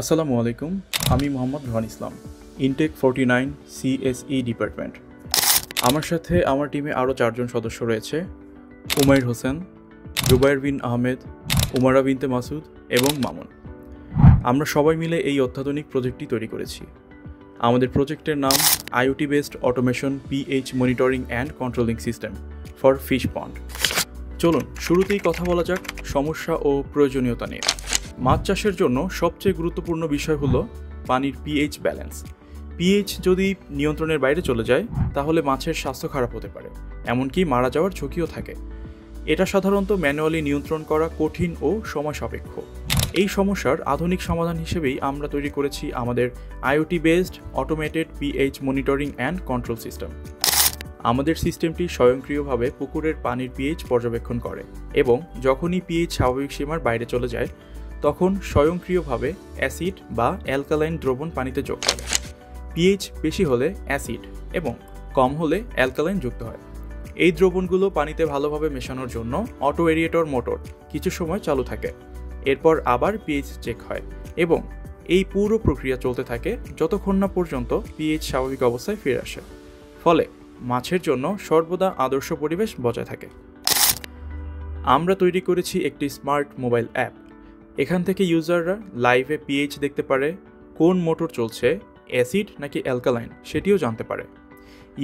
আসসালামু আলাইকুম, আমি মোহাম্মদ রোহান ইসলাম, ইনটেক 49 CSE ডিপার্টমেন্ট। আমার সাথে আমার টিমে আরও 4 জন সদস্য রয়েছে: উমাইর হোসেন, জুবাইর বিন আহমেদ, উমারা বিনতে মাসুদ এবং মামুন। আমরা সবাই মিলে এই অত্যাধুনিক প্রজেক্টটি তৈরি করেছি। আমাদের প্রজেক্টের নাম IoT based automation pH monitoring and controlling system for fish pond. চলুন শুরুতেই কথা বলা যাক সমস্যা ও প্রয়োজনীয়তা নিয়ে। মাছ চাষের জন্য সবচেয়ে গুরুত্বপূর্ণ বিষয় হলো পানির পিএইচ ব্যালেন্স। পিএইচ যদি নিয়ন্ত্রণের বাইরে চলে যায় তাহলে মাছের স্বাস্থ্য খারাপ হতে পারে, এমনকি মারা যাওয়ার ঝুঁকিও থাকে। এটা সাধারণত ম্যানুয়ালি নিয়ন্ত্রণ করা কঠিন ও সময় সাপেক্ষ। এই সমস্যার আধুনিক সমাধান হিসেবেই আমরা তৈরি করেছি আমাদের IoT based automated pH monitoring and control system. আমাদের সিস্টেমটি স্বয়ংক্রিয়ভাবে পুকুরের পানির পিএইচ পর্যবেক্ষণ করে এবং যখনই পিএইচ স্বাভাবিক সীমার বাইরে চলে যায় তখন স্বয়ংক্রিয়ভাবে অ্যাসিড বা অ্যালকালাইন দ্রবণ পানিতে যোগ করে। পিএইচ বেশি হলে অ্যাসিড এবং কম হলে অ্যালকালাইন যুক্ত হয়। এই দ্রবণগুলো পানিতে ভালোভাবে মেশানোর জন্য অটো এরিয়েটর মোটর কিছু সময় চালু থাকে। এরপর আবার পিএইচ চেক হয় এবং এই পুরো প্রক্রিয়া চলতে থাকে যতক্ষণ না পর্যন্ত পিএইচ স্বাভাবিক অবস্থায় ফিরে আসে। ফলে মাছের জন্য সর্বদা আদর্শ পরিবেশ বজায় থাকে। আমরা তৈরি করেছি একটি স্মার্ট মোবাইল অ্যাপ। এখান থেকে ইউজাররা লাইভে পিএইচ দেখতে পারে, কোন মোটর চলছে, অ্যাসিড নাকি অ্যালকালাইন সেটিও জানতে পারে।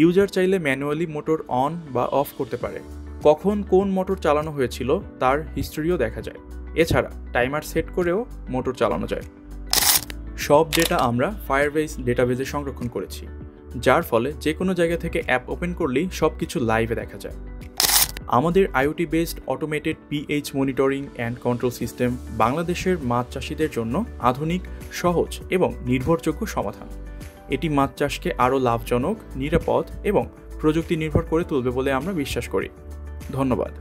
ইউজার চাইলে ম্যানুয়ালি মোটর অন বা অফ করতে পারে। কখন কোন মোটর চালানো হয়েছিল তার হিস্ট্রিও দেখা যায়। এছাড়া টাইমার সেট করেও মোটর চালানো যায়। সব ডেটা আমরা ফায়ারবেস ডেটাবেজে সংরক্ষণ করেছি, যার ফলে যে কোনো জায়গা থেকে অ্যাপ ওপেন করলেই সব কিছু লাইভে দেখা যায়। আমাদের IoT based automated pH monitoring and control system বাংলাদেশের মাছ চাষিদের জন্য আধুনিক, সহজ এবং নির্ভরযোগ্য সমাধান। এটি মাছ চাষকে আরও লাভজনক, নিরাপদ এবং প্রযুক্তি নির্ভর করে তুলবে বলে আমরা বিশ্বাস করি। ধন্যবাদ।